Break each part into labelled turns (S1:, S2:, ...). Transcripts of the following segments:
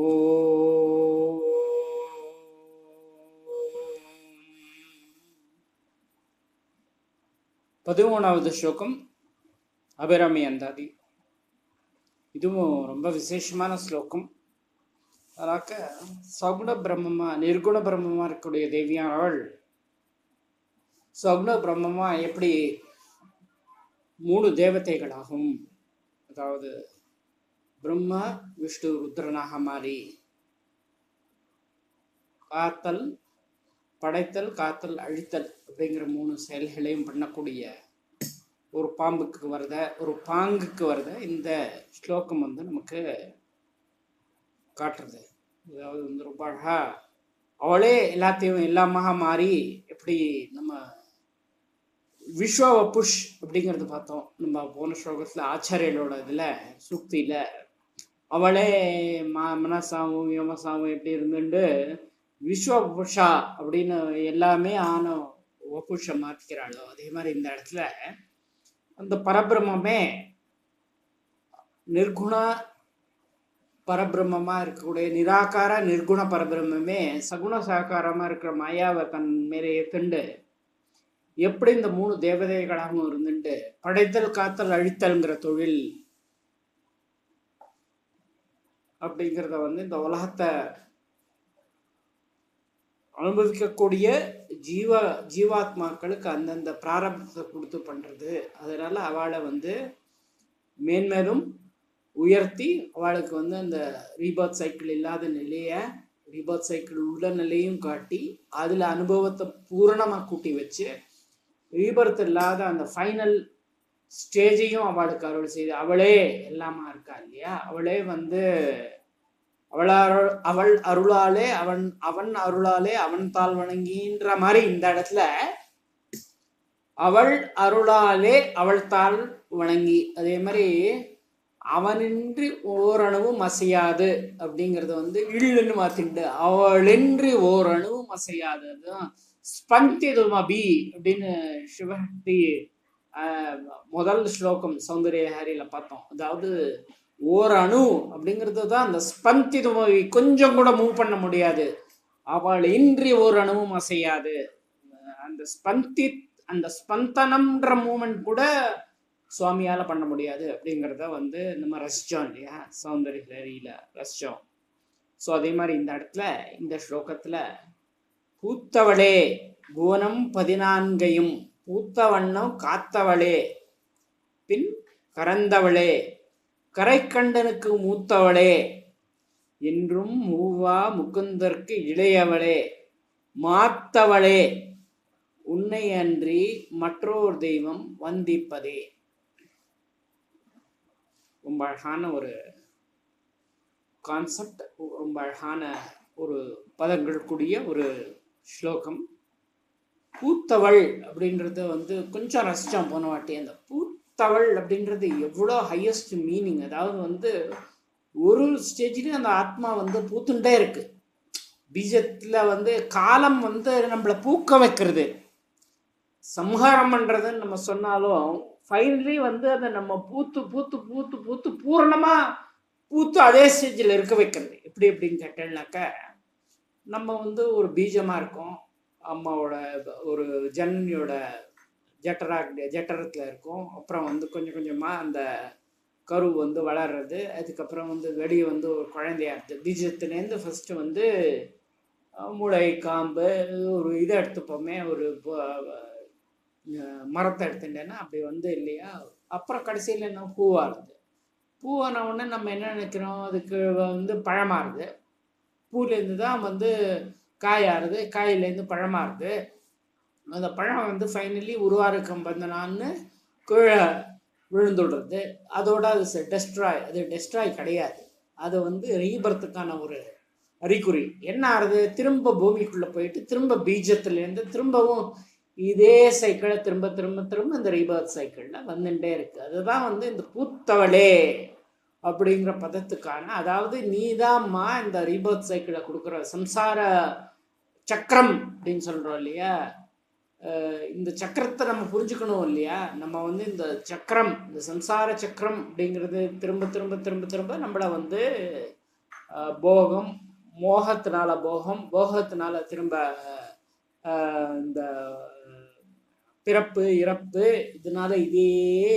S1: ஓ 13வது ஸ்லோகம் அபிராமி அந்தாதி. இதுவும் ரொம்ப விசேஷமான ஸ்லோகம். அதாக்க சகுண பிரம்மமா நிர்குண பிரம்மமா இருக்கக்கூடிய தேவியானவள் சகுண பிரம்மமா எப்படி 3 தேவதைகளாகும், அதாவது பிரம்மா விஷ்ணு ருத்ரனாக மாறி காத்தல், படைத்தல், காத்தல், அழித்தல் அப்படிங்கிற 3 செயல்களையும் பண்ணக்கூடிய ஒரு பாம்புக்கு வருத ஒரு பாங்குக்கு வருத இந்த ஸ்லோகம் நமக்கு காட்டுறது. அதாவது ரொம்ப அழகா அவளே எல்லாத்தையும் எல்லாமாக மாறி எப்படி நம்ம விஸ்வ புஷ் அப்படிங்கிறது பார்த்தோம் நம்ம போன ஸ்லோகத்தில் ஆச்சாரியலோட இதில் சூக்தியில். அவளே மனசாவும் யோமசாவும் எப்படி இருந்துட்டு விஸ்வ புஷா அப்படின்னு எல்லாமே ஆன வபுஷை மாற்றிக்கிறாளோ, அதே மாதிரி இந்த இடத்துல அந்த பரபிரம்மே நிர்குண பரபிரம்மமா இருக்கக்கூடிய நிராகார நிர்குண பரபிரம்மே சகுண சாகாரமா இருக்கிற மாயாவை தன் மேலே ஏத்துண்டு எப்படி இந்த 3 தேவதைகளாகவும் இருந்துட்டு படைத்தல், காத்தல், அழித்தல்ங்கிற தொழில் அப்படிங்கிறத இந்த உலகத்தை அனுபவிக்கக்கூடிய ஜீவாத்மாக்களுக்கு அந்தந்த பிராரப்தத்தை கொடுத்து பண்றது. அதனால அவளை மேன்மேலும் உயர்த்தி அவளுக்கு அந்த ரீபர்த் சைக்கிள் இல்லாத நிலையை ரீபர்த் சைக்கிள் உள்ள நிலையும் காட்டி அதுல அனுபவத்தை பூரணமா கூட்டி வச்சு ரீபர்த் இல்லாத அந்த ஃபைனல் ஸ்டேஜையும் அவளுக்கு அருள் செய்து அவளே எல்லாமா இருக்கா இல்லையா. அவளே அவள் அருளாலே அவன் அருளாலே அவன் தாழ் வணங்கின்ற மாதிரி இந்த இடத்துல அவள் அருளாலே அவள் தாழ் வணங்கி, அதே மாதிரி அவனின்றி ஓரணுவும் அசையாது அப்படிங்கறது இள்ளுன்னு மாத்திண்டு அவளின்றி ஓரணுவும் அசையாது. அதுதான் ஸ்பந்திதுமபி அப்படின்னு சிவசக்தி முதல் ஸ்லோகம் சௌந்தர்யஹரியில பார்த்தோம். அதாவது ஓரணு அப்படிங்கிறது தான் அந்த ஸ்பந்திதுமபி, கொஞ்சம் கூட மூவ் பண்ண முடியாது. அவள் இன்றி ஓரணுவும் அசையாது. அந்த ஸ்பந்தனம்ன்ற மூமெண்ட் கூட சுவாமியால பண்ண முடியாது அப்படிங்கிறத நம்ம ரசிச்சோம் இல்லையா, சௌந்தர்யஹரியில ரசிச்சோம். ஸோ அதே மாதிரி இந்த இடத்துல இந்த ஸ்லோகத்துல பூத்தவளே புவனம் 14 பூத்த வண்ணம் காத்தவளே பின் கரந்தவளே கரைக்கண்டனுக்கு மூத்தவளே என்றும் மூவா முகுந்தற்கு இளையவளே மாத்தவளே உன்னை அன்றி மற்றொரு தெய்வம் வந்திப்பதே. ரொம்ப அழகான ஒரு கான்செப்ட், ரொம்ப அழகான ஒரு பதங்கள் கூடிய ஒரு ஸ்லோகம். பூத்தவள் அப்படின்றது கொஞ்சம் ரசிச்சோம் போன வாட்டி. அந்த பூத்தவள் அப்படின்றது எவ்வளோ ஹையஸ்ட் மீனிங். அதாவது ஒரு ஸ்டேஜ்லயும் அந்த ஆத்மா பூத்துண்டே இருக்கு. பீஜத்துல காலம் நம்மளை பூக்க வைக்கிறது, சம்ஹாரம் பண்றதுன்னு நம்ம சொன்னாலும் ஃபைனலி அதை நம்ம பூத்து பூத்து பூத்து பூத்து பூரணமா பூத்து அதே ஸ்டேஜில் இருக்க வைக்கிறது. எப்படி அப்படின்னு கேட்டேன்னாக்க, நம்ம ஒரு பீஜமா இருக்கோம், அம்மாவோட ஒரு ஜனனியோட ஜட்டரத்துல இருக்கும். அப்புறம் கொஞ்சம் கொஞ்சமா அந்த கரு வளர்றது. அதுக்கப்புறம் வெளியே ஒரு குழந்தையா இருக்கு. பீஜத்துலேருந்து ஃபர்ஸ்ட் மூளை காம்பு ஒரு இதை எடுத்துப்போமே, ஒரு மரத்தை எடுத்துட்டேன்னா அப்படி இல்லையா. அப்புறம் கடைசியில் என்ன பூவாகுது. பூவான உடனே நம்ம என்ன நினைக்கிறோம், அதுக்கு பழமாறுது. பூலேருந்து தான் காயாறுது, காயிலேருந்து பழமாறுது. அந்த பழம் ஃபைனலி உருவாருக்கம் பந்தனான்னு கீழே விழுந்துடுறது. அதோட அது டெஸ்ட்ராய் கிடையாது. அது ரீபர்த்துக்கான ஒரு அறிகுறி. என்ன ஆறுது, திரும்ப பூமிக்குள்ள போயிட்டு திரும்ப பீஜத்திலேருந்து திரும்பவும் இதே சைக்கிளை திரும்ப திரும்ப திரும்ப இந்த ரீபர்த் சைக்கிள்ல வந்துட்டே இருக்கு. அதுதான் இந்த பூத்தவளே அப்படிங்கிற பதத்துக்கான, அதாவது நீதாம்மா இந்த ரீபர்த் சைக்கிளை கொடுக்குற சம்சார சக்கரம் அப்படின்னு சொல்றோம் இல்லையா. இந்த சக்கரத்தை நம்ம புரிஞ்சுக்கணும் இல்லையா. நம்ம இந்த சக்கரம், இந்த சம்சார சக்கரம் அப்படிங்கிறது திரும்ப திரும்ப திரும்ப திரும்ப நம்மளை போகம், மோகத்தினால போகம், போகத்தினால திரும்ப இந்த பிறப்பு இறப்பு, இதனால இதே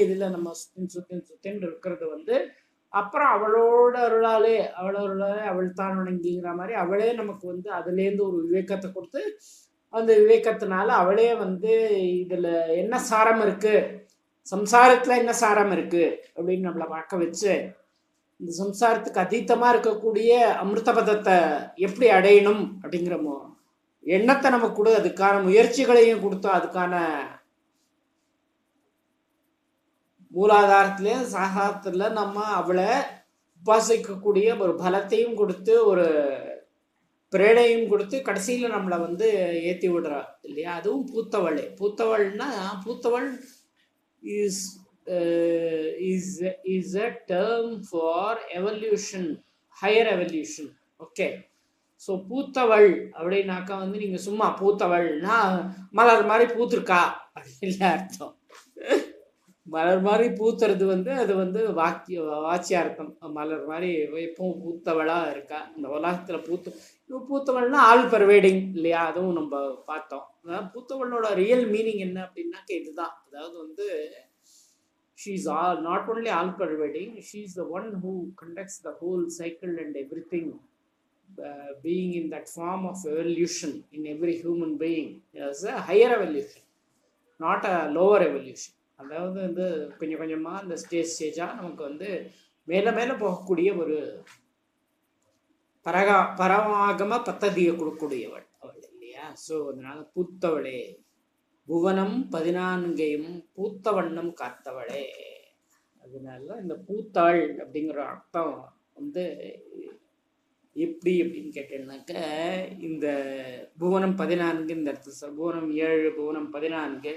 S1: இதில் நம்ம சுத்தின்னு இருக்கிறது வந்து அப்புறம் அவளோட அருளாலே அவள் தான் வணங்கிங்கிற மாதிரி அவளே நமக்கு வந்து அதுலேருந்து ஒரு விவேகத்தை கொடுத்து அந்த விவேகத்தினால அவளே வந்து இதில் என்ன சாரம் இருக்கு, சம்சாரத்தில் என்ன சாரம் இருக்கு அப்படின்னு நம்மளை பார்க்க வச்சு இந்த சம்சாரத்துக்கு அதீதமாக இருக்கக்கூடிய அமிர்த பதத்தை எப்படி அடையணும் அப்படிங்கிற எண்ணத்தை நமக்கு கொடு, அதுக்கான முயற்சிகளையும் கொடுத்து அதுக்கான மூலாதாரத்திலே சாகாரத்துல நம்ம அவளை உபாசிக்கக்கூடிய ஒரு பலத்தையும் கொடுத்து ஒரு பிரேடையும் கொடுத்து கடைசியில் நம்மளை வந்து ஏற்றி விடுறா இல்லையா. அதுவும் பூத்தவள். பூத்தவள்னா பூத்தவள் is a term for evolution, higher evolution. Okay, so பூத்தவள் அப்படின்னாக்கா வந்து நீங்கள் சும்மா பூத்தவள்னா மலர் மாதிரி பூத்திருக்கா அப்படின்னு அர்த்தம். மலர் மாதிரி பூத்துறது வந்து அது வந்து வாச்சியார்த்தம். மலர் மாதிரி எப்பவும் பூத்தவளா இருக்கா இந்த உலகத்துல. பூத்தவள்னா ஆல் பர்வேடிங் இல்லையா, அதுவும் நம்ம பார்த்தோம். பூத்தவளோட ரியல் மீனிங் என்ன அப்படின்னாக்க இதுதான். அதாவது வந்து she is not only all pervading, she is the one who conducts the whole cycle and everything, being in that form of evolution in every human being as a higher evolution, not a lower evolution. அதாவது வந்து கொஞ்சம் கொஞ்சமாக இந்த ஸ்டேஜாக நமக்கு வந்து மேலே மேலே போகக்கூடிய ஒரு பரமாகம பத்ததியை கொடுக்கக்கூடியவள் அவள் இல்லையா. ஸோ அதனால பூத்தவளே, புவனம் 14 பூத்த வண்ணம் காத்தவளே. அதனால இந்த பூத்தாள் அப்படிங்கிற அர்த்தம் வந்து எப்படி அப்படின்னு கேட்டேன்னாக்க இந்த புவனம் 14 இந்த இடத்துல புவனம் 7 புவனம் 14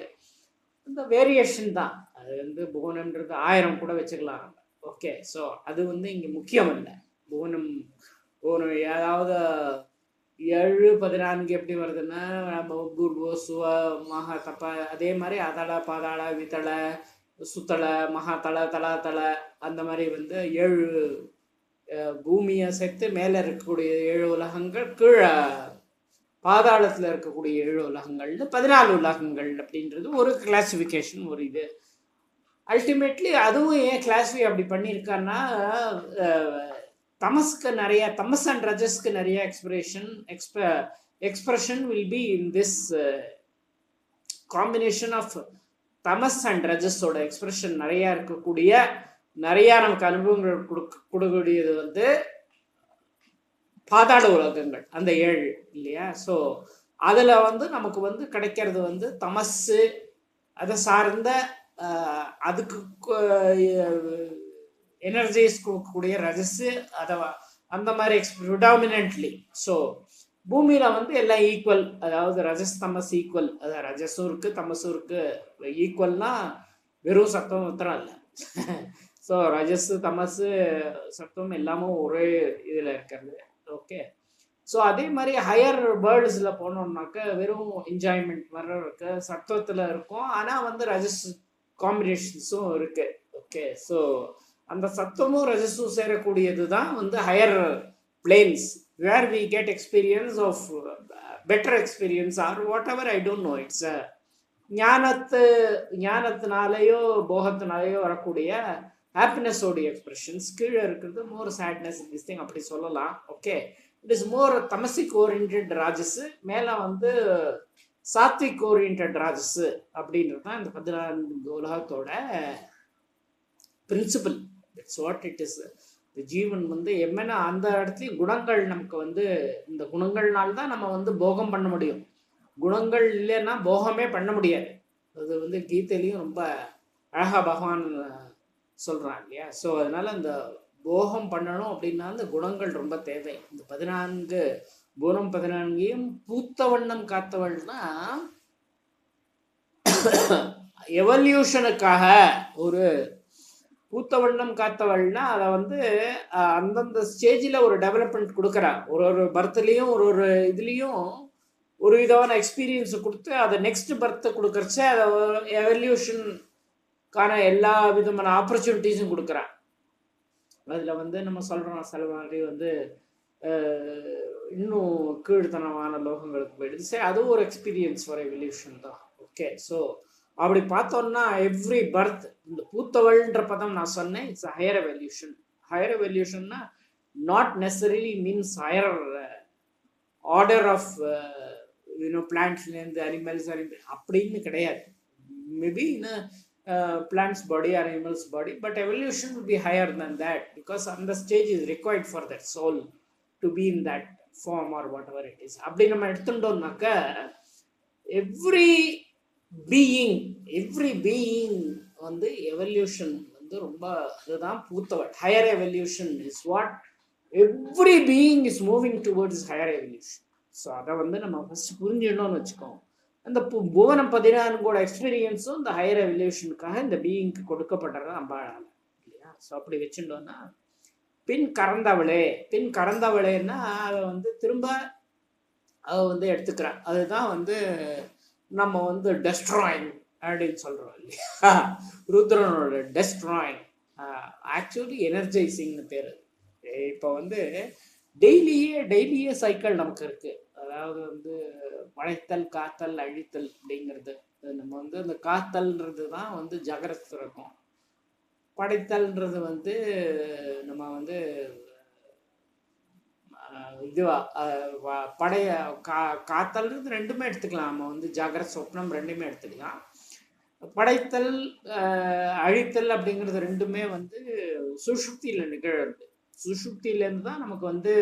S1: இந்த வேரியேஷன் தான். அது வந்து புவனம்ன்றது 1000 கூட வச்சுக்கலாம். ஓகே, ஸோ அது வந்து இங்கே முக்கியம் இல்லை. புவனம் ஏதாவது 7 14 எப்படி வருதுன்னா பூர்வ சுவ மகாதப, அதே மாதிரி அதள பாதாள வித்தள சுத்தள மகாதள தலாதள அந்த மாதிரி வந்து 7 பூமியை சேர்த்து மேலே இருக்கக்கூடிய 7 உலகங்கள், கீழே பாதாளத்தில் இருக்கக்கூடிய 7 உலகங்கள்னு 14 உலகங்கள் அப்படின்றது ஒரு கிளாசிஃபிகேஷன். ஒரு இது அல்டிமேட்லி அதுவும் ஏன் கிளாஸிஃபை அப்படி பண்ணியிருக்கான்னா தமஸ்க்கு நிறைய, தமஸ் அண்ட் ரஜஸ்க்கு நிறைய expression will be in this combination of tamas and ரஜஸோட எக்ஸ்பிரஷன் நிறையா இருக்கக்கூடிய, நிறையா நமக்கு அனுபவங்கள் கொடுக்கக்கூடியது வந்து பாதாள உலகங்கள் அந்த 7 இல்லையா. ஸோ அதில் வந்து நமக்கு வந்து கிடைக்கிறது வந்து தமஸு, அதை சார்ந்த அதுக்கு எனர்ஜைஸ் கொடுக்கக்கூடிய ரஜஸு, அதை அந்த மாதிரி ப்ரிடாமினன்ட்லி. ஸோ பூமியில் வந்து எல்லாம் ஈக்குவல், அதாவது ரஜஸ் தமஸ் ஈக்குவல், அதாவது ரஜஸும் இருக்குது தமஸும் இருக்குது. ஈக்குவல்னா வெறும் சத்தம் மாத்திரம் இல்லை. ஸோ ரஜஸு தமஸு சத்தம் எல்லாமும் ஒரே இதில் இருக்கிறது. ஓகே, ஸோ அதே மாதிரி ஹையர் வேர்ல்ட்ஸில் போனோம்னாக்க வெறும் என்ஜாய்மெண்ட் மாதிரி இருக்கு, சத்துவத்தில் இருக்கும். ஆனால் வந்து ரஜஸ் காம்பினேஷன்ஸும் இருக்கு. ஓகே, ஸோ அந்த சத்துவமும் ரஜஸும் சேரக்கூடியது தான் வந்து higher planes, where we get experience of better experience or whatever, I don't know. It's ஞானத்தினாலேயோ போகத்தினாலேயோ வரக்கூடிய ஹாப்பினஸோடைய எக்ஸ்பிரஷன்ஸ். கீழே இருக்கிறது மோர் சேட்னஸ், திஸ் திங் அப்படி சொல்லலாம். Okay, it is more tamasic orient rajas, மேலே வந்து சாத்விக் ஓரியன்ட் ராஜஸ் அப்படின்றது தான் இந்த 14 உலகத்தோட principle. It's what it is. இந்த ஜீவன் வந்து என்னன்னா அந்த இடத்துலையும் குணங்கள் நமக்கு வந்து இந்த குணங்கள்னால்தான் நம்ம வந்து போகம் பண்ண முடியும். குணங்கள் இல்லைன்னா போகமே பண்ண முடியாது. அது வந்து கீதையிலையும் ரொம்ப அழகா பகவான் சொல்கிறான் இல்லையா. ஸோ அதனால் இந்த போகம் பண்ணணும் அப்படின்னா இந்த குணங்கள் ரொம்ப தேவை. இந்த 14 பூனம் 14 பூத்த வண்ணம் காத்தவள்னா எவல்யூஷனுக்காக ஒரு பூத்த வண்ணம் காத்தவள்னா அதை வந்து அந்தந்த ஸ்டேஜில் ஒரு டெவலப்மெண்ட் கொடுக்குறா. ஒரு பர்த்லேயும் ஒரு இதுலேயும் ஒரு விதமான எக்ஸ்பீரியன்ஸை கொடுத்து அதை நெக்ஸ்ட் பர்த்தை கொடுக்குறச்ச அதை எவல்யூஷனுக்கான எல்லா விதமான ஆப்பர்ச்சுனிட்டிஸும் கொடுக்குறான். அதில் வந்து நம்ம சொல்கிறோம் சில மாதிரி வந்து இன்னும் கீழ்த்தனமான லோகங்களுக்கு போயிடுது. சரி, அதுவும் ஒரு எக்ஸ்பீரியன்ஸ் ஃபார் எவல்யூஷன் தான். ஓகே, ஸோ அப்படி பார்த்தோம்னா எவ்ரி பர்த், இந்த பூத்தவள்ன்ற பதம் நான் சொன்னேன், இட்ஸ் ஹையர் எவல்யூஷன். ஹையர் எவல்யூஷன்னா not necessarily means higher order of பிளான்ட்ஸ்லேருந்து அனிமல்ஸ் அப்படின்னு கிடையாது. Maybe plants body or animals body, but evolution will be higher than that, because on the stage is required for that soul to be in that form or whatever it is. அப்படி நம்ம எடுத்துட்டோம்னாக்க every being வந்து evolution வந்து ரொம்ப, அதுதான் பூத்தவட். Higher evolution is what every being is moving towards higher evolution. So அதை வந்து நம்ம ஃபர்ஸ்ட் புரிஞ்சிடணும்னு வச்சுக்கோங்க. அந்த புவனம் 14 எக்ஸ்பீரியன்ஸும் இந்த ஹையர் எவல்யூஷனுக்காக இந்த பீயிங்க்கு கொடுக்கப்பட்டது அம்பாளால் இல்லையா. ஸோ அப்படி வச்சுட்டோம்னா பின் கறந்தவளேன்னா அதை வந்து திரும்ப அதை வந்து எடுத்துக்கிறான். அதுதான் வந்து நம்ம வந்து டெஸ்ட்ராயிங் அப்படின்னு சொல்கிறோம் இல்லையா. ருத்ரனோட டெஸ்ட்ராயிங் ஆக்சுவலி எனர்ஜைசிங்னு பேர். இப்போ வந்து டெய்லியே சைக்கிள் நமக்கு இருக்குது. அதாவது வந்து படைத்தல், காத்தல், அழித்தல் அப்படிங்கிறது. நம்ம வந்து அந்த காத்தல்ன்றது தான் வந்து ஜாகிரத் இருக்கும். படைத்தல்ன்றது வந்து நம்ம வந்து இதுவா காத்தல்ன்றது ரெண்டுமே எடுத்துக்கலாம். நம்ம வந்து ஜாகிரத் சொப்னம் ரெண்டுமே எடுத்துக்கலாம். படைத்தல், அழித்தல் அப்படிங்கிறது ரெண்டுமே வந்து சுஷுப்தியில் நிகழ்றது. சுஷுப்தியிலேருந்து தான் நமக்கு வந்து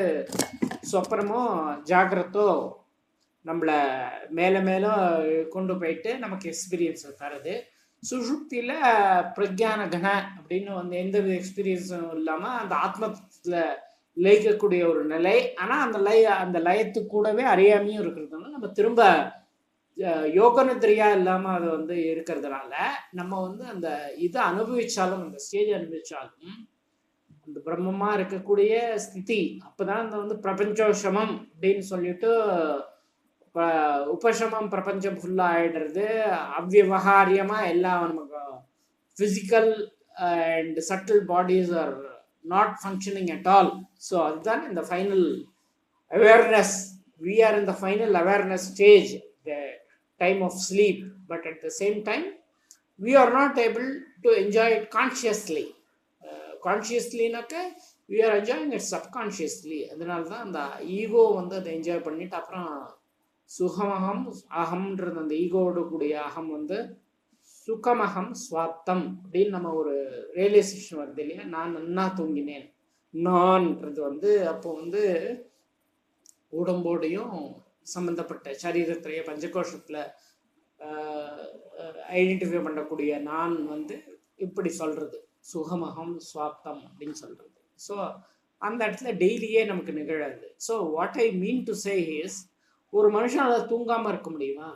S1: சொப்பனமோ ஜாகிரத்தோ நம்மளை மேலே கொண்டு போயிட்டு நமக்கு எக்ஸ்பீரியன்ஸை தருது. சுஷுப்தியில் பிரக்ஞான கண அப்படின்னு வந்து எந்த வித எக்ஸ்பீரியன்ஸும் இல்லாமல் அந்த ஆத்மத்தில் லயிக்கக்கூடிய ஒரு நிலை. ஆனால் அந்த லயத்துக்கு கூடவே அறியாமையும் இருக்கிறதுனால நம்ம திரும்ப யோகநித்ரையா இல்லாமல் அது வந்து இருக்கிறதுனால நம்ம வந்து அந்த இதை அனுபவிச்சாலும், அந்த ஸ்டேஜ் அனுபவிச்சாலும் அந்த பிரம்மமா இருக்கக்கூடிய ஸ்திதி அப்பதான் அந்த வந்து பிரபஞ்சோஷமம் அப்படின்னு சொல்லிட்டு உபசமம் பிரபஞ்சம் ஃபுல்லா ஆயிடுறது. அவ்வியவகாரியமா எல்லாம் நமக்கு physical and subtle bodies are not functioning at all. So அதுதான் இந்த final awareness. We are in the final awareness stage, the time of sleep. But at the same time we are not able to enjoy it consciously. கான்ஷியஸ்லினாக்க we are enjoying it subconsciously. அதனால தான் அந்த ego வந்து அதை enjoy பண்ணிட்டு அப்புறம் சுகமகம் அகம்ன்றது அந்த ஈகோவோட கூடிய அகம் வந்து சுகமகம் ஸ்வாப்தம் அப்படின்னு நம்ம ஒரு ரியலைசேஷன் வருது இல்லையா. நான் நன்னா தூங்கினேன் நான்ன்றது வந்து அப்போ வந்து உடம்போடையும் சம்பந்தப்பட்ட சரீரத்திலேயே பஞ்சகோஷத்தில் ஐடென்டிஃபை பண்ணக்கூடிய நான் வந்து இப்படி சொல்றது சுகமகம் ஸ்வாப்தம் அப்படின்னு சொல்றது. ஸோ அந்த இடத்துல டெய்லியே நமக்கு நிகழாது. So what I mean to say is, ஒரு மனுஷனால தூங்காம இருக்க முடியுமா?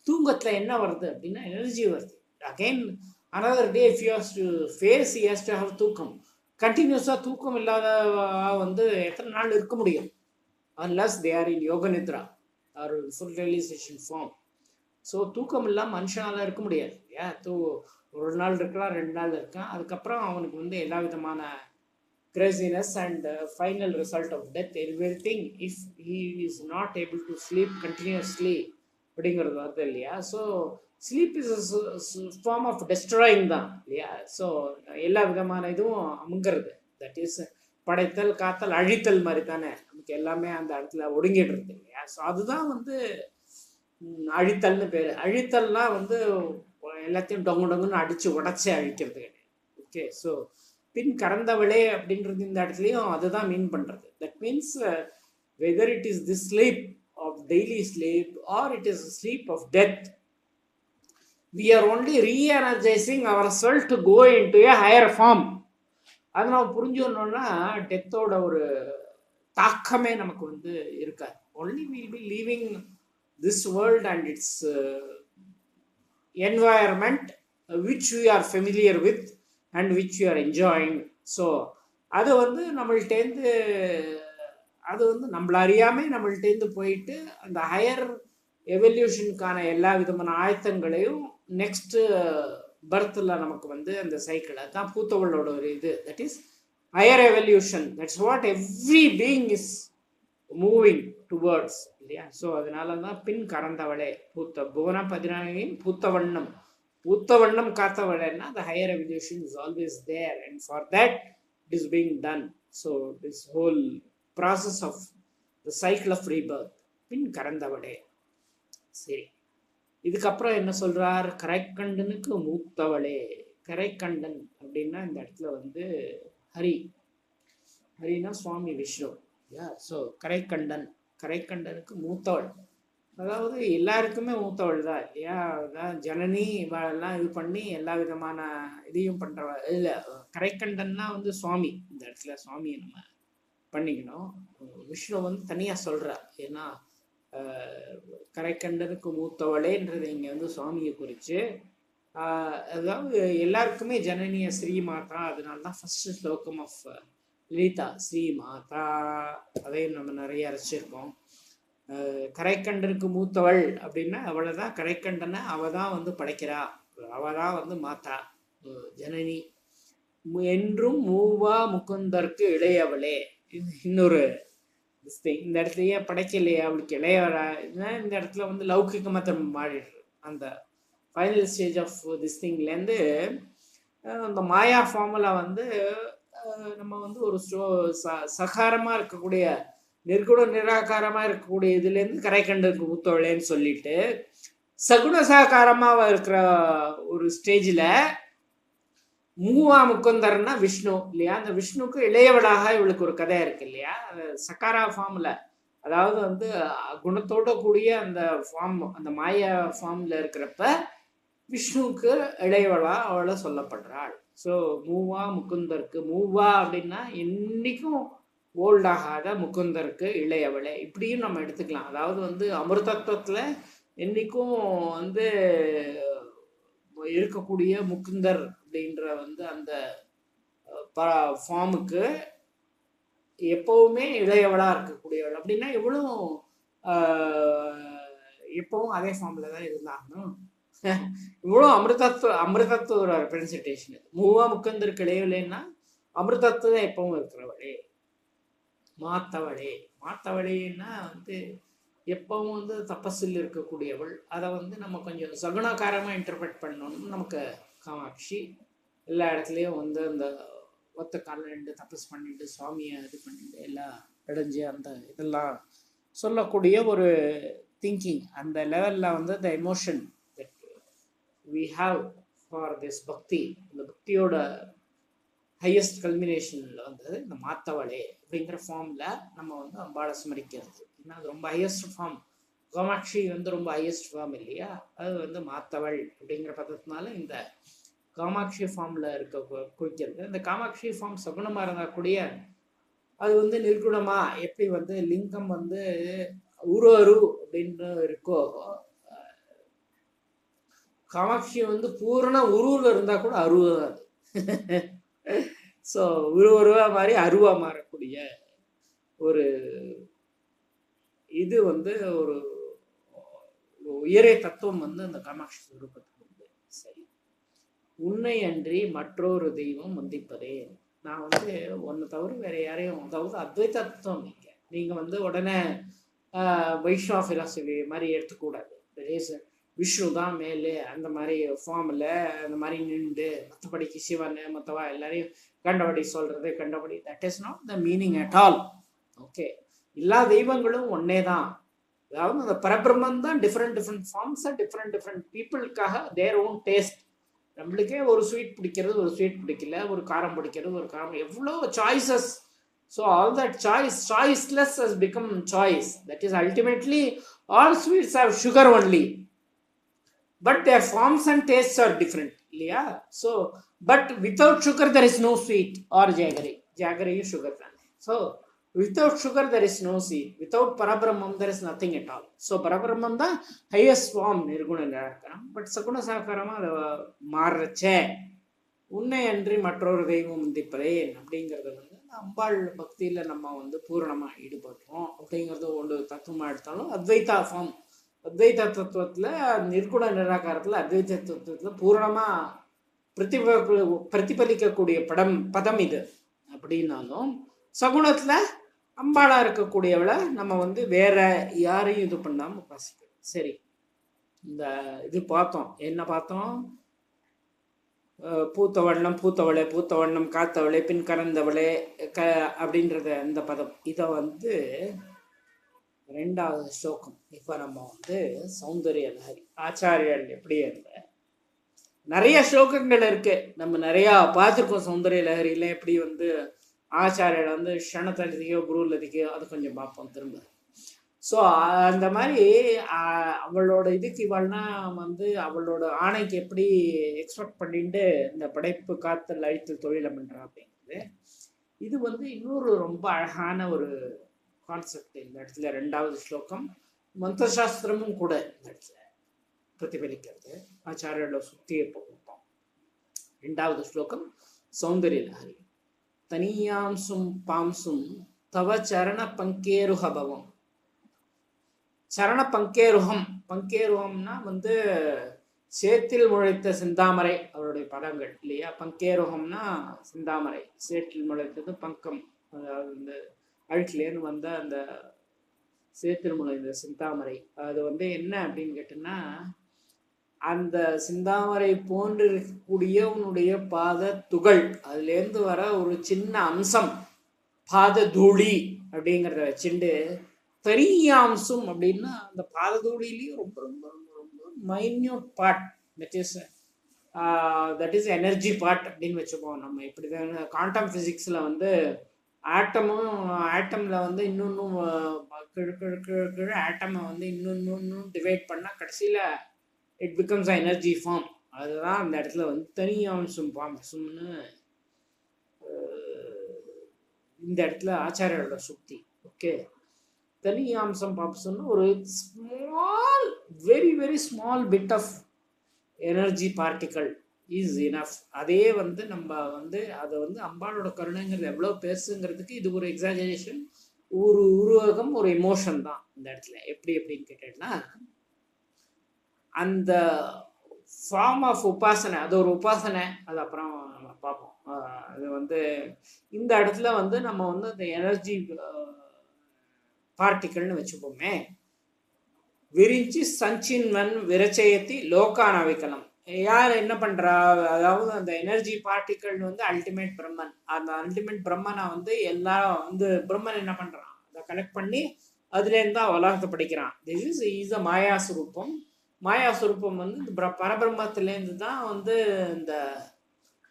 S1: தூங்கத்துல என்ன வருது அப்படின்னா எனர்ஜி வருது. Again another day if you have to face, he has to have தூக்கம். கண்டினியூஸாக தூக்கம் இல்லாத வந்து எத்தனை நாள் இருக்க முடியும்? unless they are in யோக நித்ரா or full realization form. So தூக்கம் இல்லாமல் மனுஷனால இருக்க முடியாது. ஒரு நாள் இருக்கலாம், 2 நாள் இருக்கான், அதுக்கப்புறம் அவனுக்கு வந்து எல்லா விதமான craziness and final result of death, everything, if he is not able to sleep continuously அப்படிங்கிறது வருது இல்லையா. So sleep is form of destroying தான் இல்லையா. ஸோ எல்லா விதமான இதுவும் அமுங்கிறது. தட் இஸ் படைத்தல், காத்தல், அழித்தல் மாதிரி தானே நமக்கு எல்லாமே அந்த இடத்துல ஒடுங்கிடுறது இல்லையா. ஸோ அதுதான் வந்து அழித்தல்னு பேர். அழித்தல்னா வந்து எல்லாத்தையும் டொங்குன்னு அடிச்சு உடச்சி அழிக்கிறது கிடையாது. ஓகே, ஸோ பின் கறந்தவளே அப்படின்றது இந்த இடத்துலையும் அதுதான் மீன் பண்றது. That means whether it is the sleep of daily sleep or it is sleep of death, we are only re-energizing ourselves to go into a higher form. அது நம்ம புரிஞ்சுக்கணும்னா டெத்தோட ஒரு தாக்கமே நமக்கு வந்து இருக்காது. only we will be leaving this world and its environment which we are familiar with and which we are enjoying. So அது வந்து நம்மள்டேந்து அது வந்து நம்மள அறியாமல் நம்மள்டேந்து போயிட்டு அந்த ஹையர் எவல்யூஷனுக்கான எல்லா விதமான ஆயத்தங்களையும் நெக்ஸ்ட் பர்த்தில் நமக்கு வந்து அந்த சைக்கிள், அதுதான் பூத்தவளோட ஒரு இது. That is higher evolution. That's what every being is moving towards இல்லையா. ஸோ அதனால தான் பின் கறந்தவளே பூத்த புவன பதினாயின் பூத்த வண்ணம், பூத்த வண்ணம் காத்தவளேன்னா the higher evolution is always there, and for that it is being done. So this whole process of the cycle of rebirth, பின் கறந்தவளே. சரி, இதுக்கப்புறம் என்ன சொல்றார்? கரைக்கண்டனுக்கு மூத்தவளே. கரைக்கண்டன் அப்படின்னா இந்த இடத்துல வந்து ஹரினா சுவாமி விஷ்ணு. ஸோ கரைக்கண்டன், கரைக்கண்டனுக்கு மூத்தவள், அதாவது எல்லாருக்குமே மூத்தவள் தான் இல்லையா. அதான் ஜனனி எல்லாம் இது பண்ணி எல்லா விதமான இதையும் பண்றவள் இல்லை. கரைக்கண்டன்னா வந்து சுவாமி, இந்த இடத்துல சுவாமியை நம்ம பண்ணிக்கணும். விஷ்ணு வந்து தனியா சொல்றா. ஏன்னா கரைக்கண்டனுக்கு மூத்தவளேன்றது இங்க வந்து சுவாமியை குறிச்சு. அதாவது எல்லாருக்குமே ஜனனிய ஸ்ரீ மாதா. அதனால்தான் ஃபர்ஸ்ட் ஸ்லோகம் ஆஃப் லலிதா ஸ்ரீ மாதா, அதையும் நம்ம நிறைய அரைச்சிருக்கோம். கரைக்கண்டனுக்கு மூத்தவள் அப்படின்னா அவளை தான், கரைக்கண்டனை அவ தான் வந்து படைக்கிறா, அவ தான் வந்து மாதா ஜனனி. என்றும் மூவா முகுந்தற்கு இளையவளே. இன்னொரு இந்த இடத்துல ஏன் படைக்கலையே அவளுக்கு இளையவரா? இந்த இடத்துல வந்து லௌகிகமாக திரும்ப மாறிடுது. அந்த ஃபைனல் ஸ்டேஜ் ஆஃப் திஸ் திங்லேருந்து அந்த மாயா ஃபார்முலா வந்து நம்ம வந்து ஒரு சகாரமாக இருக்கக்கூடிய நிர்குண நிராகாரமாக இருக்கக்கூடிய இதுலேருந்து கரைக்கண்டனுக்கு மூத்தவளேன்னு சொல்லிட்டு சகுண சாகாரமாக இருக்கிற ஒரு ஸ்டேஜில் மூவா முக்குந்தர்னா விஷ்ணு இல்லையா. அந்த விஷ்ணுக்கு இளையவளாக இவளுக்கு ஒரு கதை இருக்கு இல்லையா. சகாரா ஃபார்ம்ல, அதாவது வந்து குணத்தோட கூடிய அந்த ஃபார்ம், அந்த மாயா ஃபார்ம்ல இருக்கிறப்ப விஷ்ணுவுக்கு இளையவளா அவளை சொல்லப்படுறாள். ஸோ மூவா முக்குந்தருக்கு, மூவா அப்படின்னா என்னைக்கும் ஓல்டாகாத முக்குந்தருக்கு இளையவளே, இப்படியும் நம்ம எடுத்துக்கலாம். அதாவது வந்து அமிர்தத்துவத்துல என்னைக்கும் வந்து இருக்கக்கூடிய முகுந்தர் அப்படின்ற வந்து அந்த ஃபார்முக்கு எப்பவுமே இளையவளா இருக்கக்கூடியவள் அப்படின்னா இவளும் எப்பவும் அதே ஃபார்ம்ல தான் இருந்தாகணும். இவ்வளோ அமிர்தத்துவ ஒரு ரெப்ரசன்டேஷன். மூவா முகுந்தருக்கு இளையவளேன்னா அமிர்தத்துவ எப்பவும் இருக்கிறவளே, மாத்தவளே. மாத்தவளேன்னா வந்து எப்பவும் வந்து தபஸில் இருக்கக்கூடியவள். அதை வந்து நம்ம கொஞ்சம் சகுணாகாரமாக இன்டர்பிரட் பண்ணணும்னு நமக்கு காமாட்சி எல்லா இடத்துலையும் வந்து அந்த ஒத்த காலில் ரெண்டு தபஸ் பண்ணிட்டு சுவாமியை இது பண்ணிட்டு எல்லாம் அடைஞ்சு அந்த இதெல்லாம் சொல்லக்கூடிய ஒரு திங்கிங், அந்த லெவலில் வந்து the emotion that we have for this bhakti, இந்த பக்தியோட ஹையஸ்ட் கல்மினேஷனில் வந்து இந்த மாத்தவளே அப்படிங்கிற ஃபார்மில் நம்ம வந்து அம்பாளை ஸ்மரிக்கிறது. ஏன்னா அது ரொம்ப ஹையஸ்ட் ஃபார்ம். காமாட்சி வந்து ரொம்ப ஹையஸ்ட் ஃபார்ம் இல்லையா. அது வந்து மாத்தவள் அப்படிங்கிற பதத்தினால இந்த காமாட்சி ஃபார்மில் இருக்க குறிக்கிறது. இந்த காமாட்சி ஃபார்ம் சகுணமாக இருந்தால் கூடிய அது வந்து நிர்குணமா எப்படி வந்து லிங்கம் வந்து உரு அப்படின்னு இருக்கோ, காமாட்சி வந்து பூரண உருவில் இருந்தால் கூட அருவாது. ஸோ உருவா மாதிரி அருவா மாறக்கூடிய ஒரு இது வந்து ஒரு உயரிய தத்துவம் வந்து அந்த காமாட்சி ஸ்வரூபத்துக்கு உண்டு. சரி, உன்னை அன்றி மற்றொரு தெய்வம் வந்திப்பதே. நான் வந்து ஒன்று தவிர வேற யாரையும், அதாவது அத்வைத தத்துவம் நீங்கள் வந்து உடனே வைஷ்ணவ ஃபிலாசபி மாதிரி எடுத்துக்கூடாது. விஷ்ணு தான் மேலே அந்த மாதிரி ஃபார்மில் அந்த மாதிரி நின்று மற்றபடிக்கு சிவன் மற்றவா எல்லாரையும் கண்டபடி சொல்கிறது கண்டபடி, that is not the meaning at all. Okay, எல்லா தெய்வங்களும் ஒன்னே தான். அதாவது அந்த பரபிரம்மன் தான் டிஃப்ரெண்ட் ஃபார்ம்ஸை டிஃப்ரெண்ட் பீப்புளுக்காக தேர் ஓன் டேஸ்ட். நம்மளுக்கே ஒரு ஸ்வீட் பிடிக்கிறது, ஒரு ஸ்வீட் பிடிக்கல, ஒரு காரம் பிடிக்கிறது, ஒரு காரம், எவ்வளோ choices. So all that choiceless has become choice. That is ultimately all sweets have sugar only, but their forms and tastes are different. Yeah. So, but without sugar there is no sweet or jaggery. Jaggery is sugar. So, without sugar there is no sweet. Without Parabrahman there is nothing at all. So, Parabrahman the highest form nirguna nirakaram. But Saguna Sakarama மாறச்சே உன்னை அன்றி மற்றொரு தெய்வம் வந்திப்பதே அப்படிங்கிறது வந்து அம்பாள் பக்தியில் நம்ம வந்து பூரணமாக ஈடுபடுறோம் அப்படிங்கிறது ஒன்று தத்துவமாக எடுத்தாலும் அத்வைதா ஃபார்ம், அத்வைத தத்துவத்தில் நிர்குண நிராகாரத்தில் அத்வைத தத்துவத்தில் பூரணமாக பிரதிபலிக்கக்கூடிய பதம் இது அப்படின்னாலும், சகுணத்தில் அம்பாளா இருக்கக்கூடியவளை நம்ம வந்து வேற யாரையும் இது பண்ணாம உபாசிக்கணும். சரி, இந்த இது பார்த்தோம். என்ன பார்த்தோம்? பூத்த வண்ணம் பூத்தவளே, பூத்த வண்ணம் காத்தவளே, பின் கறந்தவளே அப்படின்றத இந்த பதம். இதை வந்து 2வது ஸ்லோகம். இப்போ நம்ம வந்து சௌந்தரிய லஹரி ஆச்சாரியர்கள் எப்படி இருந்த நிறைய ஸ்லோகங்கள் இருக்கு. நம்ம நிறையா பார்த்துருக்கோம். சௌந்தரிய லஹரியில எப்படி வந்து ஆச்சாரியர் வந்து க்ஷணத்ததிக்கோ குருலதிக்கோ அது கொஞ்சம் பார்ப்போம் திரும்ப. ஸோ அந்த மாதிரி அவளோட இதுக்கு இவள்னா வந்து அவளோட ஆணைக்கு எப்படி எக்ஸ்பெக்ட் பண்ணிட்டு இந்த படைப்பு காத்தல் அழித்தல் தொழிலை பண்ணுறா அப்படிங்கிறது. இது வந்து இன்னொரு ரொம்ப அழகான ஒரு கான்செப்ட் இந்த இடத்துல. 2வது ஸ்லோகம் மந்திரசாஸ்திரமும் கூட இந்த இடத்துல பிரதிபலிக்கிறது. ஆச்சாரியோட சுத்தியை போகும். 2வது ஸ்லோகம் சௌந்தரிய லஹரி. தனியாம்சும் பாம்சும் தவ சரண பங்கேருஹபவம். சரண பங்கேருகம். பங்கேருகம்னா வந்து சேத்தில் முளைத்த சிந்தாமரை அவருடைய பதங்கள் இல்லையா. பங்கேருகம்னா சிந்தாமரை, சேற்றில் முளைத்தது பங்கம், அதாவது இந்த அழுக்கிலேருந்து வந்த அந்த சேத்தில் முளைத்த சிந்தாமரை. அது வந்து என்ன அப்படின்னு கேட்டோம்னா, அந்த சிந்தாமரை போன்று இருக்கக்கூடிய உன்னுடைய பாத துகள், அதுலேருந்து வர ஒரு சின்ன அம்சம் பாத தூளி அப்படிங்கிறத வச்சுட்டு பெரியாம்சம் அப்படின்னா அந்த பாததூளிலையும் ரொம்ப ரொம்ப ரொம்ப ரொம்ப minute part, that is energy part அப்படின்னு வச்சுப்போம். நம்ம இப்படி தான் குவாண்டம் ஃபிசிக்ஸில் வந்து ஆட்டமில் வந்து இன்னொன்னும் கீழே ஆட்டமை வந்து இன்னொன்னும் டிவைட் பண்ணால் கடைசியில் it becomes a energy form. அதுதான் அந்த இடத்துல வந்து தனியாம்சம் பாம்சம்னு இந்த இடத்துல ஆச்சாரியோட சுக்தி. ஓகே, தனியாம்சம் பாம்சம்னு ஒரு small, very very small bit of energy particle is enough. அதே வந்து நம்ம வந்து அதை வந்து அம்பாளோட கருணைங்கிறது எவ்வளோ பேசுங்கிறதுக்கு இது ஒரு எக்ஸாஜரேஷன், ஒரு உருவகம், ஒரு எமோஷன் தான் இந்த இடத்துல. எப்படி அப்படின்னு கேட்டேன்னா, அந்த ஃபார்ம் ஆஃப் உபாசனை, அது ஒரு உபாசனை, அது அப்புறம் நம்ம பார்ப்போம். அது வந்து இந்த இடத்துல வந்து நம்ம வந்து அந்த எனர்ஜி பார்ட்டிக்கல்னு வச்சுப்போமே. விரிஞ்சி சஞ்சின்வன் விரச்சயத்தி லோகான் அவிக்கலம். யார் என்ன பண்றா? அதாவது அந்த எனர்ஜி பார்ட்டிக்கல் வந்து அல்டிமேட் பிரம்மன். அந்த அல்டிமேட் பிரம்மனை வந்து எல்லாரும் வந்து பிரம்மன் என்ன பண்றான், அதை கலெக்ட் பண்ணி அதுலேருந்து தான் உலகத்தை படிக்கிறான். This is a மாயாஸ்வரூபம். மாயாஸ்வரூபம் வந்து இந்த பரபிரம்மத்திலேருந்து தான் வந்து இந்த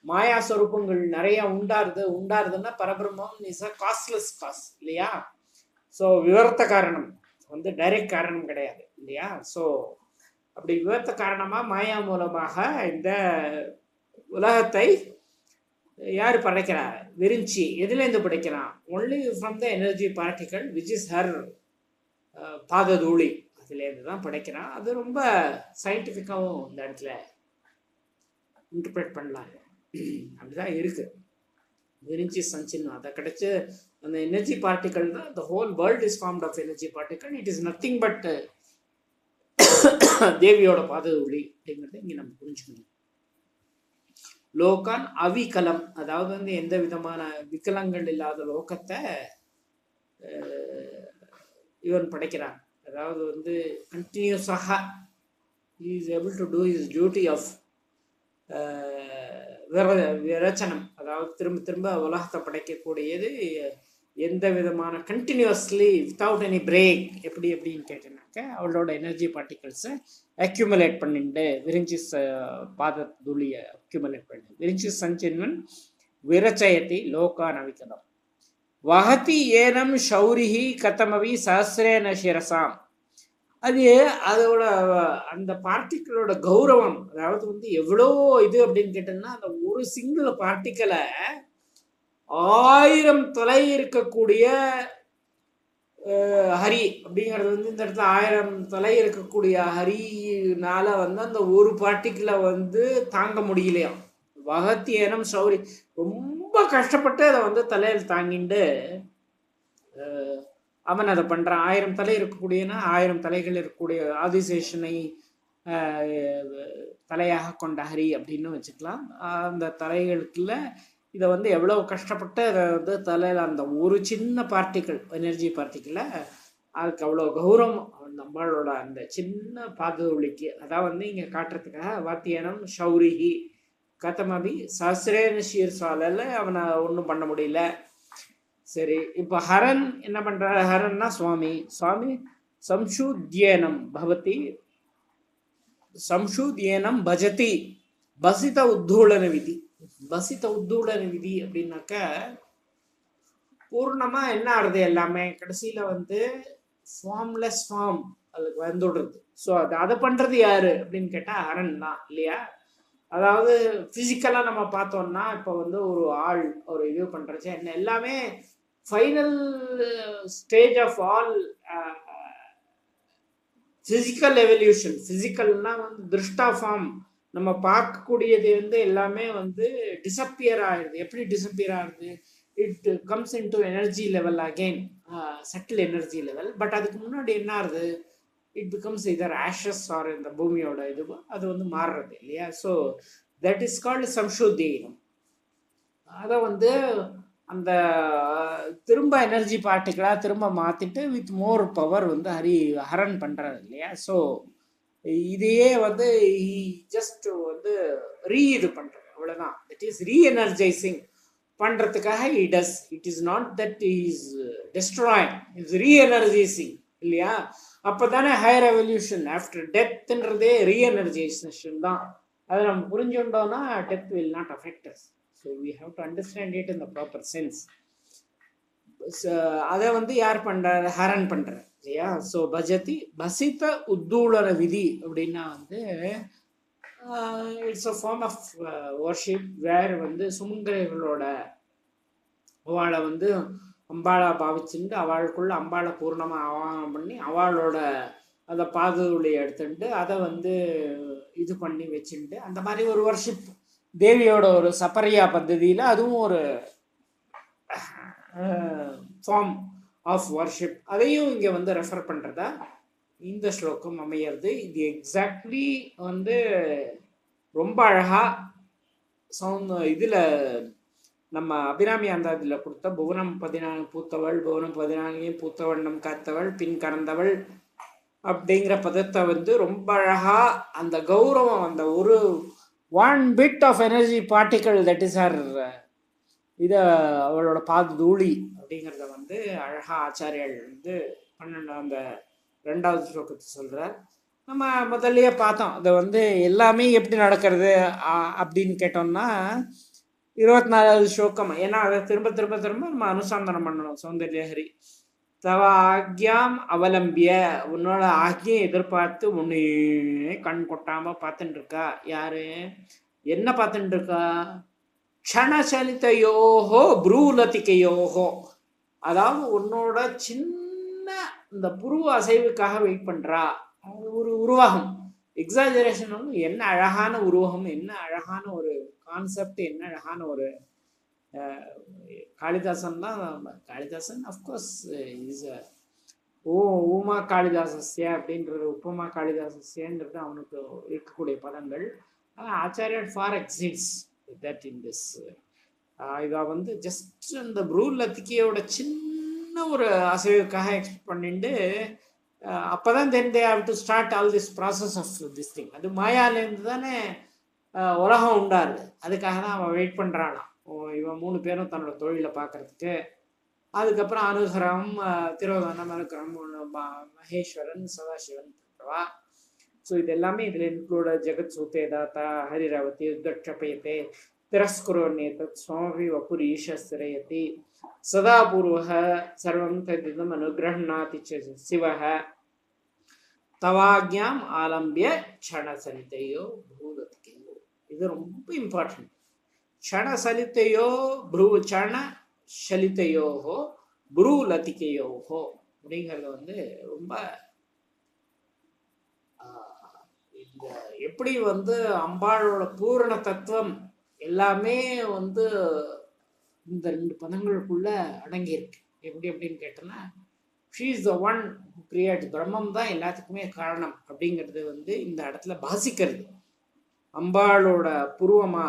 S1: மாயாஸ்வரூபங்கள் நிறைய உண்டாருதுன்னா பரபிரம்மம் இஸ் அ காஸ்ட்லெஸ் காஸ் இல்லையா. ஸோ விவரத்த காரணம் வந்து டைரக்ட் காரணம் கிடையாது இல்லையா. ஸோ அப்படி விவரத்த காரணமாக மாயா மூலமாக இந்த உலகத்தை யார் படைக்கிறார்? விரிஞ்சி எதுலேருந்து படைக்கிறான்? Only from the energy particle which is her பாததூளி, அதுலேருந்து தான் படைக்கிறான். அது ரொம்ப சயின்டிஃபிக்காகவும் இந்த இடத்துல இன்டர்பிரேட் பண்ணலாம். அப்படிதான் இருக்கு. விரிஞ்சி சஞ்சின் அதை கிடைச்சி அந்த எனர்ஜி பார்ட்டிக்கல் தான். The whole world is formed of energy particle. It is nothing but தேவியோட பாததூளி அப்படிங்கிறத இங்கே நம்ம புரிஞ்சுக்கணும். லோகான் அவிகலம், அதாவது வந்து எந்த விதமான விக்கலங்கள் இல்லாத லோகத்தை இவன் படைக்கிறான். அதாவது வந்து கண்டினியூஸாக is able to do is duty of விரச்சனம். அதாவது திரும்ப திரும்ப உலகத்தை படைக்கக்கூடியது எந்த விதமான கண்டினியூஸ்லி வித்தவுட் எனி பிரேக். எப்படி எப்படின்னு கேட்டேன்னாக்க அவளோட எனர்ஜி பார்ட்டிகல்ஸை அக்யூமுலேட் பண்ணிட்டு விரிஞ்சி பாததூளியை அக்யூமுலேட் பண்ணி விரிஞ்சி சஞ்சின்வன் விரச்சயத்தி லோகான் அவிகலம். வஹதி ஏனம் ஷௌரிஹி கதமவி சஹஸ்ரேன சிரசாம். அதோட அந்த பார்ட்டிக்கிளோட கௌரவம், அதாவது வந்து எவ்வளோ இது அப்படின்னு கேட்டோம்னா, அந்த ஒரு சிங்கிள் பார்ட்டிக்கலை 1000 தலை இருக்கக்கூடிய ஹரி அப்படிங்கிறது வந்து இந்த இடத்துல 1000 தலை இருக்கக்கூடிய ஹரினால வந்து அந்த ஒரு பார்ட்டிக்கலை வந்து தாங்க முடியலையாம். வகத்தியனம் சௌரி ரொம்ப கஷ்டப்பட்டு அதை வந்து தலையில் தாங்கிட்டு அவன் அதை பண்ணுறான். 1000 தலை இருக்கக்கூடியனா 1000 தலைகள் இருக்கக்கூடிய ஆதிசேஷனை தலையாக கொண்ட ஹரி அப்படின்னு வச்சுக்கலாம். அந்த தலைகளுக்குள்ள இதை வந்து எவ்வளோ கஷ்டப்பட்டு அதை வந்து தலையில் அந்த ஒரு சின்ன பார்ட்டிக்கிள் எனர்ஜி பார்ட்டிக்கிளை அதுக்கு அவ்வளோ கௌரவம் நம்மளோட அந்த சின்ன பாதுகாவலிக்கு அதான் வந்து இங்கே காட்டுறதுக்காக வாத்தியானம் ஷௌரிஹி கதமபி சஹஸ்ரேன ஷீர்சாலில் அவனை ஒன்றும் பண்ண முடியல. சரி, இப்போ ஹரன் என்ன பண்ணுறாரு? ஹரன்னா சுவாமி. சுவாமி சம்ஷூத்யேனம் பவதி சம்ஷூத்யேனம் பஜதி பசித உத்தூளன விதி. பசித உத்தூளன விதி அப்படின்னாக்க பூர்ணமாக என்ன ஆகுது? எல்லாமே கடைசியில் வந்து ஃபார்ம்லெஸ் ஃபார்ம் அதுக்கு வந்துடுறது. ஸோ அதை பண்ணுறது யாரு அப்படின்னு கேட்டால் ஹரன் தான் இல்லையா? அதாவது ஃபிசிக்கலாக நம்ம பார்த்தோம்னா இப்போ வந்து ஒரு ஆள் ஒரு இது பண்ணுறச்சு என்ன எல்லாமே final stage of all physical evolution. ஃபிசிக்கல்னா வந்து திருஷ்டா ஃபார்ம் நம்ம பார்க்கக்கூடியது வந்து எல்லாமே வந்து டிசப்பியர் ஆகிடுது. எப்படி டிசப்பியர் ஆகுது? It comes into energy level again, subtle energy level. But அதுக்கு முன்னாடி என்ன ஆகுது? It becomes either ashes or இந்த பூமியோட இதுவோ அது வந்து மாறுறது இல்லையா? ஸோ தட் இஸ் கால்டு சம்ஷோதீனம். அதை வந்து அந்த திரும்ப எனர்ஜி பார்ட்டிக்கலாக திரும்ப மாற்றிட்டு வித் மோர் பவர் வந்து ஹரன் பண்ணுறாரு இல்லையா? ஸோ இதையே வந்து ஜஸ்ட் வந்து இது பண்ணுறது அவ்வளோதான். தட் இஸ் ரீஎனர்ஜைசிங் பண்ணுறதுக்காக it is not that is destroying, it's reenergizing இல்லையா? அப்போ தானே ஹையர் எவல்யூஷன் ஆஃப்டர் டெத்துன்றதே ரீஎனர்ஜைசேஷன் தான். அதை நம்ம புரிஞ்சுட்டோம்னா death will not affect us. So we have to understand it in the proper sense. அதை வந்து யார் பண்ணுறாரு? ஹரன் பண்ணுறாரு இல்லையா? ஸோ பஜதி பசித உத்தூளன விதி அப்படின்னா வந்து it's a form of worship where வந்து சுமங்கலிகளோட அவளை வந்து அம்பாளா பாவிச்சுட்டு அவளுக்குள்ள அம்பாளை பூர்ணமாக ஆவாகம் பண்ணி அவளோட அந்த பாதுகாவலியை எடுத்துட்டு அதை வந்து இது பண்ணி வச்சுட்டு அந்த மாதிரி ஒரு வர்ஷிப் தேவியோட ஒரு சப்பரியா பద్ధதியில் அதுவும் ஒரு ஃபார்ம் ஆஃப் வர்ஷிப். அதையும் இங்கே வந்து ரெஃபர் பண்ணுறதா இந்த ஸ்லோகம் அமையிறது. இது எக்ஸாக்ட்லி வந்து ரொம்ப அழகாக இதில் நம்ம அபிராமி அந்த இதில் கொடுத்த புவனம் 14 பூத்தவள், புவனம் 14 பூத்த வண்ணம் காத்தவள், பின் கறந்தவள் அப்படிங்கிற பதத்தை வந்து ரொம்ப அழகாக அந்த கௌரவம் அந்த ஒரு 1 bit of energy particle that is her இதை அவளோட தூளி அப்படிங்கிறத வந்து அழகாக ஆச்சாரியால் வந்து 12 2வது ஸ்லோகத்தை சொல்கிறார். நம்ம முதல்லையே பார்த்தோம் அதை வந்து எல்லாமே எப்படி நடக்கிறது அப்படின்னு கேட்டோம்னா 24வது ஸ்லோகம். ஏன்னா அதை திரும்ப திரும்ப திரும்ப நம்ம அனுசந்தானம் பண்ணணும். சௌந்தர்யஹரி தவ ஆக்யாம் அவலம்பிய, உன்னோட ஆக்யை எதிர்பார்த்து உன்னே கண் கொட்டாமல் பார்த்துட்டு இருக்கா. யாரு? என்ன பார்த்துட்டு இருக்கா? க்ஷணசலிதையோஹோ ப்ரூலதிகையோஹோ, அதாவது உன்னோட சின்ன இந்த புருவ அசைவுக்காக வெயிட் பண்ணுறா. ஒரு உருவகம், எக்ஸாஜரேஷன். என்ன அழகான உருவகம், என்ன அழகான ஒரு கான்செப்ட், என்ன அழகான ஒரு காளிதாசன் தான். காளிதாசன் அஃப்கோர்ஸ் இஸ் ஊமா காளிதாசஸ்ய அப்படின்றது, உப்பமா காளிதாசஸ்யன்றது அவனுக்கு இருக்கக்கூடிய பதங்கள். ஆச்சாரியர் for exits that in this. இதை வந்து ஜஸ்ட் அந்த ப்ரூல் லத்திகையோட சின்ன ஒரு அசைவுக்காக எக்ஸ்பெக்ட் பண்ணிட்டு அப்போதான் then they have to start all this process of this thing. அது மாயாலேருந்து தானே உலகம் உண்டாரு. அதுக்காக தான் அவன் வெயிட் பண்ணுறானாம். இவன் 3 பேரும் தன்னோட தொழிலை பார்க்கறதுக்கு. அதுக்கப்புறம் அனுகரம், திரோதானம், அனுகரம், மகேஸ்வரன், சதாசிவன் போன்றவா. ஸோ இது எல்லாமே இதில் இன்க்ளூட ஜெகத் சூத்தேதாத்தா ஹரிராவதி உத்தட்சபயத்தே திரஸ்குரோன்யேதத் சுவாமி வபுர் ஈஷஸ்திரயதி சதா பூர்வக சர்வம் ததிதம் அனுகிரஹணாதி சிவஹ தவாக்யாம் ஆலம்பிய க்ஷணசலிதையோ பூதத்கேயோ. இது ரொம்ப இம்பார்ட்டன்ட். க்ஷணசலிதையோ க்ஷணசலிதையோஹோ ப்ரூலதிகையோஹோ அப்படிங்கிறது வந்து ரொம்ப இந்த எப்படி வந்து அம்பாளோட பூரண தத்துவம் எல்லாமே வந்து இந்த 2 பதங்களுக்குள்ள அடங்கியிருக்கு. எப்படி அப்படின்னு கேட்டோன்னா, she is the one who create, பிரம்மம் தான் எல்லாத்துக்குமே காரணம் அப்படிங்கிறது வந்து இந்த இடத்துல பாசிக்கிறது. அம்பாளோட புருவமா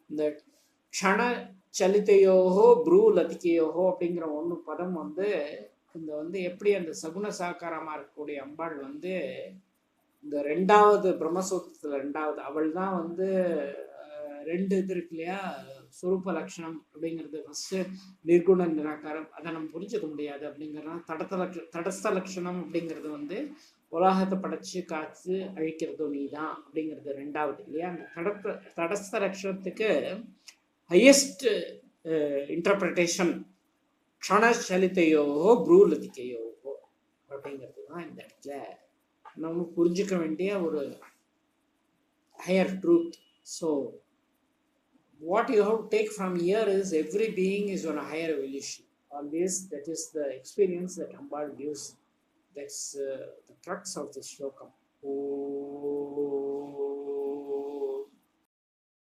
S1: இந்த க்ஷண சலிதையோகோ ப்ரூ லதிகையோகோ அப்படிங்கிற ஒன்று பதம் வந்து இந்த வந்து எப்படி அந்த சகுன சாக்காரமாக இருக்கக்கூடிய அம்பாள் வந்து இந்த ரெண்டாவது பிரம்மசூத்திரத்தில் ரெண்டாவது அவள் தான் வந்து ரெண்டு இது இருக்கு இல்லையா, சுரூப லட்சணம் அப்படிங்கிறது ஃபஸ்ட்டு நிர்குண நிராகாரம், அதை நம்ம புரிஞ்சுக்க முடியாது அப்படிங்கிறதுனால தடஸ்த லட்சணம் அப்படிங்கிறது வந்து உலகத்தை படைச்சு காத்து அழிக்கிறது நீ தான் அப்படிங்கிறது ரெண்டாவது இல்லையா. அந்த தடஸ்த லட்சணத்துக்கு ஹையஸ்ட் இன்டர்பிரிட்டேஷன் க்ஷணசலிதையோகோ ப்ரூலதிகையோகோ அப்படிங்கிறது தான் இந்த இடத்துல நம்ம புரிஞ்சுக்க வேண்டிய ஒரு higher truth. So what you have to take from here is every being is on a higher evolution. Always, that is the experience that Ambal gives. That's the crux of the shloka.